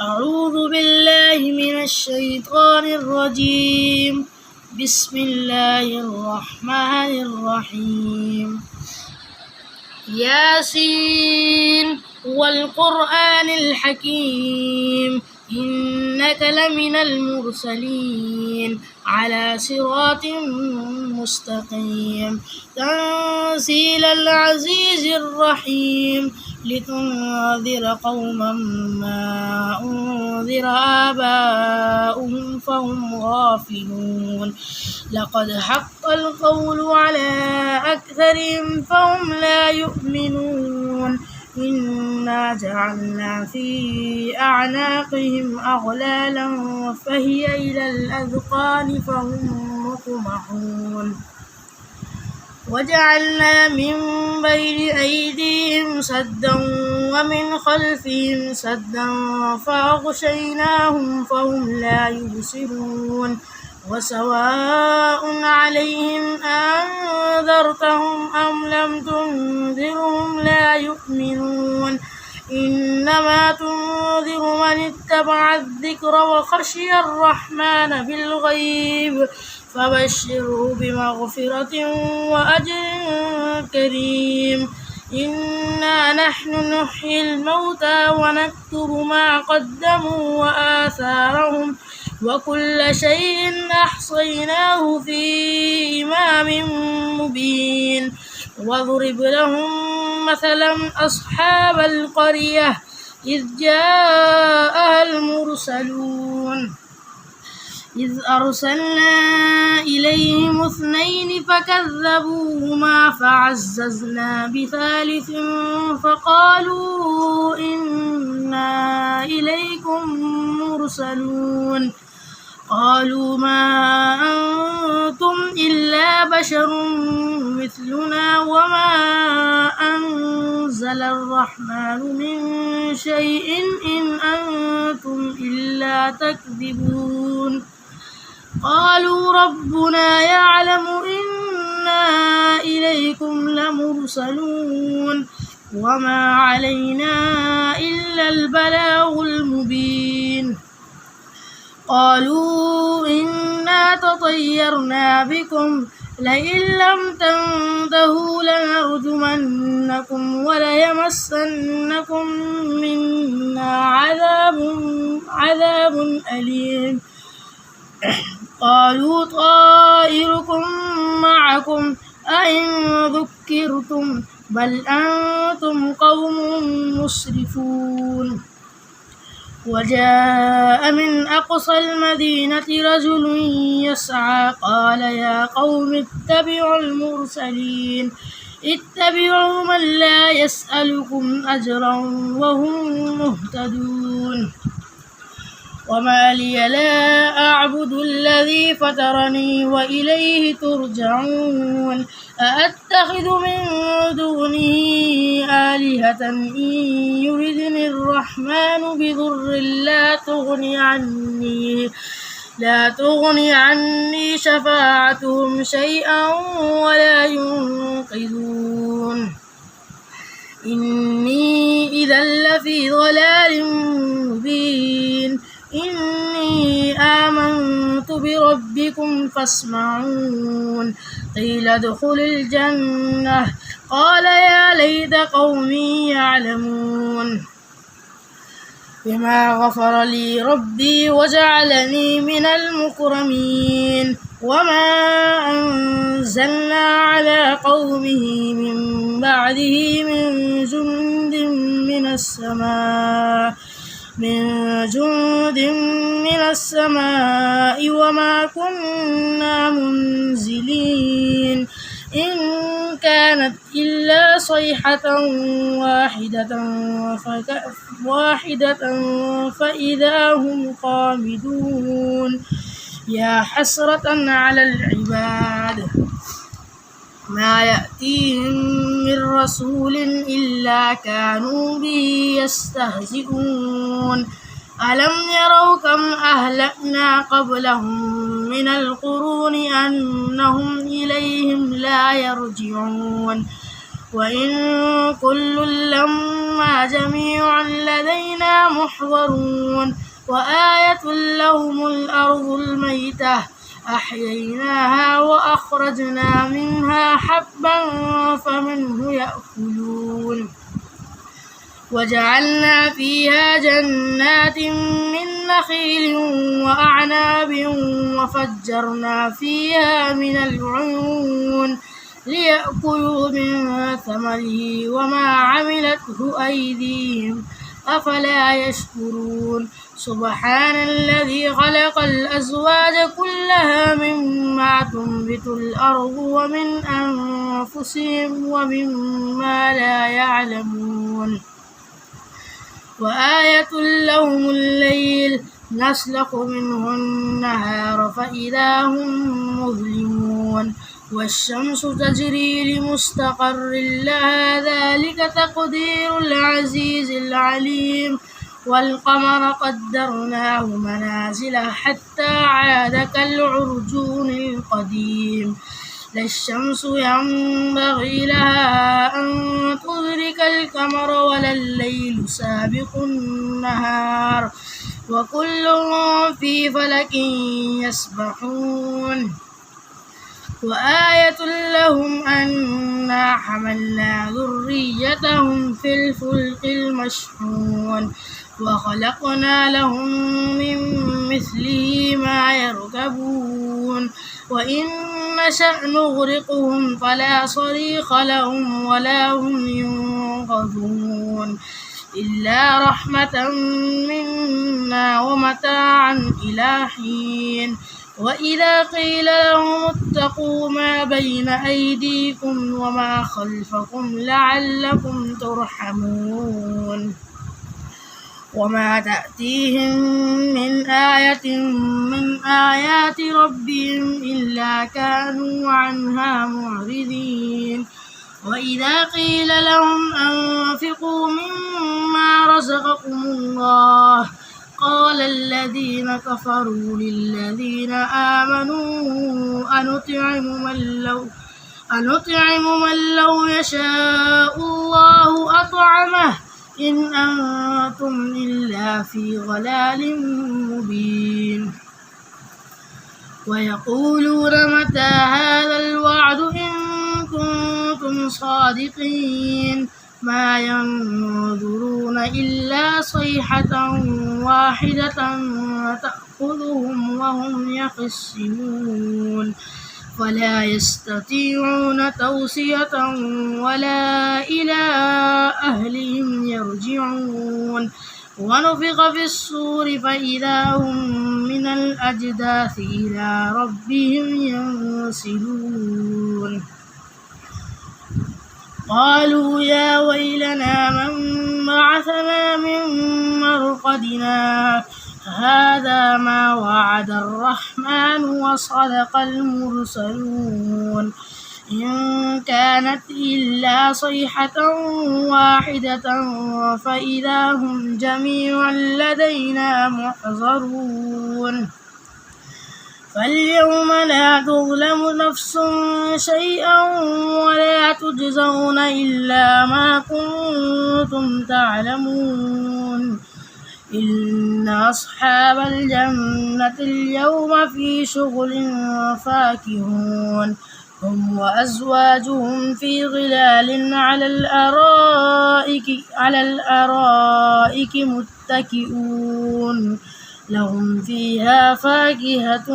أعوذ بالله من الشيطان الرجيم. بسم الله الرحمن الرحيم. ياسين والقرآن الحكيم إنك لمن المرسلين على صراط مستقيم تنزيل العزيز الرحيم لتنذر قوما ما أنذر آباؤهم فهم غافلون لقد حق القول على أكثرهم فهم لا يؤمنون إنا جعلنا في أعناقهم أغلالا فهي إلى الأذقان فهم مقمحون وجعلنا من بين أيديهم سدا ومن خلفهم سدا فأغشيناهم فهم لا يبصرون وسواء عليهم أنذرتهم أم لم تنذرهم لا يؤمنون إنما تنذر من اتبع الذكر وخشي الرحمن بالغيب فبشره بمغفرة وأجر كريم إنا نحن نحيي الموتى ونكتب ما قدموا وآثارهم وكل شيء أحصيناه في إمام مبين واضرب لهم مثلا أصحاب القرية إذ جاءها المرسلون إذ أرسلنا إليهم 2 فكذبوهما فعززنا بثالث فقالوا إنا إليكم مرسلون قالوا ما أنتم إلا بشر مثلنا وما أنزل الرحمن من شيء إن أنتم إلا تكذبون قالوا ربنا يعلم إنا إليكم لمرسلون وما علينا إلا البلاغ المبين قالوا إنا تطيرنا بكم لئن لم تنتهوا لنرجمنكم وليمسنكم منا عذاب أليم قالوا طائركم معكم أئن ذكرتم بل أنتم قوم مسرفون وجاء من أقصى المدينة رجل يسعى قال يا قوم اتبعوا المرسلين اتبعوا من لا يسألكم أجرا وهم مهتدون وما لي لا أعبد الذي فطرني وإليه ترجعون أأتخذ من دونه آلهة إن يردني الرحمن بضر لا تغني عني شفاعتهم شيئا ولا ينقذون إني إذا لفي ضلال مبين إني آمنت بربكم فاسمعون قيل ادخل الجنة قال يا ليت قومي يعلمون بما غفر لي ربي وجعلني من المكرمين وما أنزلنا على قومه من بعده من جند من السماء وما كنا منزلين إن كانت إلا صيحة واحدة فإذا هم خامدون يا حسرة على العباد ما يأتيهم من رسول إلا كانوا به يستهزئون ألم يروا كم أهلكنا قبلهم من القرون أنهم إليهم لا يرجعون وإن كل لما جميع لدينا محضرون وآية لهم الأرض الميتة أحييناها وأخرجنا منها حبا فمنه يأكلون وجعلنا فيها جنات من نخيل وأعناب وفجرنا فيها من العيون ليأكلوا من ثمره وما عملته أيديهم أفلا يشكرون سبحان الذي خلق الأزواج كلها مما تنبت الأرض ومن أنفسهم ومما لا يعلمون وآية لهم الليل نسلخ منه النهار فإذا هم مظلمون والشمس تجري لمستقر لها ذلك تقدير العزيز العليم والقمر قدرناه منازل حتى عاد كالعرجون القديم لا الشمس ينبغي لها أن تدرك القمر ولا الليل سابق النهار وكل في فلك يسبحون وآية لهم أنا حملنا ذريتهم في الفلك المشحون وخلقنا لهم من مثله ما يركبون وإن نشأ نغرقهم فلا صريخ لهم ولا هم ينقذون إلا رحمة منا ومتاعا إلى حين وإذا قيل لهم اتقوا ما بين أيديكم وما خلفكم لعلكم ترحمون وما تأتيهم من آية من آيات ربهم إلا كانوا عنها معرضين وإذا قيل لهم أنفقوا مما رزقكم الله قال الذين كفروا للذين آمنوا أنطعم من لو يشاء الله أطعمه إن أنتم إلا في ضلال مبين ويقولون متى هذا الوعد إن كنتم صادقين ما ينظرون إلا صيحة واحدة تأخذهم وهم يخصمون فلا يستطيعون توصية ولا إلى أهلهم يرجعون ونفخ في الصور فإذا هم من الأجداث إلى ربهم ينسلون قالوا يا ويلنا من بعثنا من مرقدنا هذا ما وعد الرحمن وصدق المرسلون إن كانت إلا صيحة واحدة فإذا هم جميع لدينا محضرون فاليوم لا تظلم نفس شيئا ولا تجزون إلا ما كنتم تعلمون إن أصحاب الجنة اليوم في شغل فاكهون هم وأزواجهم في ظلال على الأرائك متكئون لهم فيها فاكهة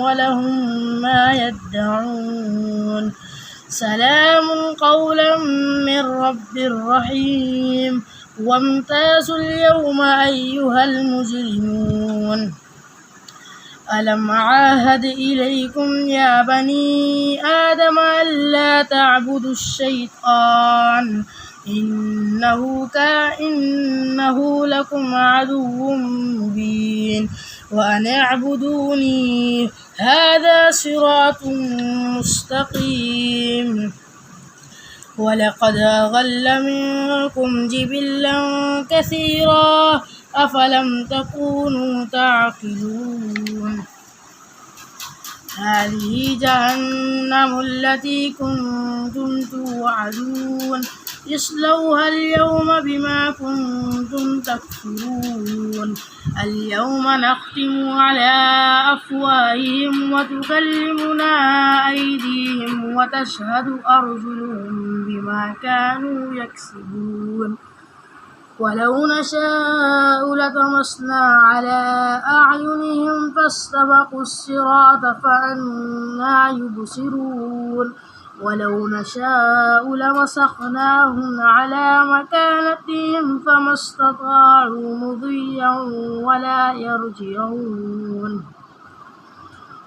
ولهم ما يدعون سلام قولا من رب رحيم وامتازوا اليوم أيها المجرمون ألم عاهد إليكم يا بني آدم ألا تعبدوا الشيطان إنه لكم عدو مبين وأن اعبدوني هذا صراط مستقيم ولقد أضل منكم جبلا كثيرا أفلم تكونوا تعقلون هذه جهنم التي كنتم توعدون اصلوها اليوم بما كنتم تكفرون اليوم نختم على أفواههم وتكلمنا أيديهم وتشهد أرجلهم بما كانوا يكسبون ولو نشاء لطمسنا على أعينهم فاستبقوا الصراط فأنى يبصرون ولو نشاء لمسخناهم على مكانتهم فما استطاعوا مضيا ولا يرجعون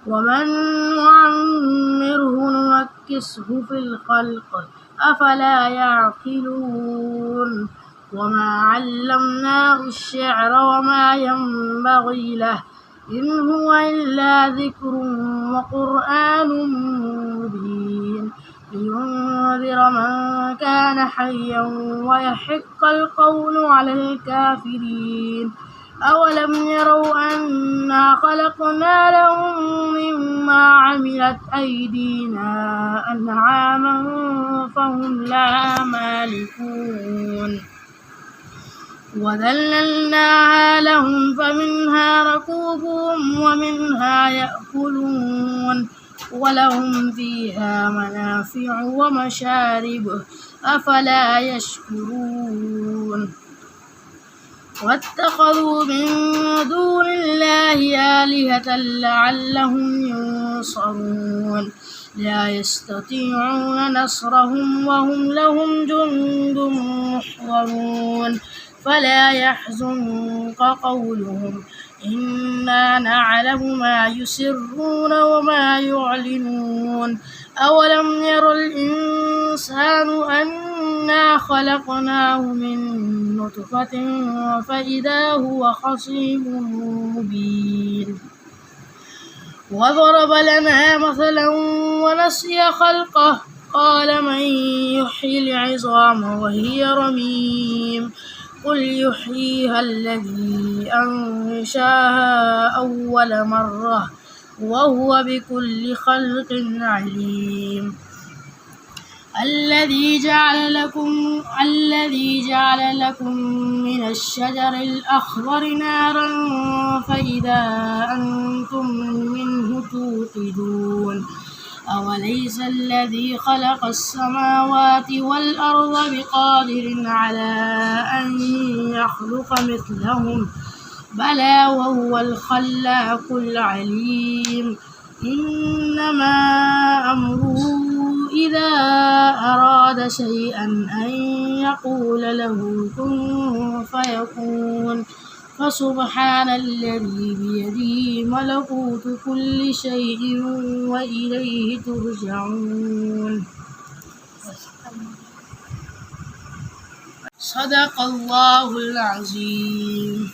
ومن نعمره نمكسه في الخلق أفلا يعقلون وما علمناه الشعر وما ينبغي له إن هو إلا ذكر وقرآن مبين لينذر من كان حيا ويحق القول على الكافرين أولم يروا أنا خلقنا لهم مما عملت أيدينا أنعاما فهم لها مالكون وذللناها لهم فمنها ركوبهم ومنها يأكلون ولهم فيها منافع ومشارب أفلا يشكرون واتخذوا من دون الله آلهة لعلهم ينصرون لا يستطيعون نصرهم وهم لهم جند محضرون فلا يحزنك قولهم إنا نعلم ما يسرون وما يعلنون أولم ير الإنسان أنا خلقناه من نطفة فإذا هو خصيم مبين وضرب لنا مثلا ونسي خلقه قال من يحيي العظام وهي رميم قل يحييها الذي أنشاها أول مرة وهو بكل خلق عليم الذي جعل لكم من الشجر الأخضر نارا فإذا أنتم منه توقدون أوليس الذي خلق السماوات والأرض بقادر على أن يخلق مثلهم بلى وهو الخلاق العليم إنما أمره إذا أراد شيئا أن يقول له كن فيكون فسبحان الذي بيده ملكوت كل شيء وإليه ترجعون صدق الله العظيم.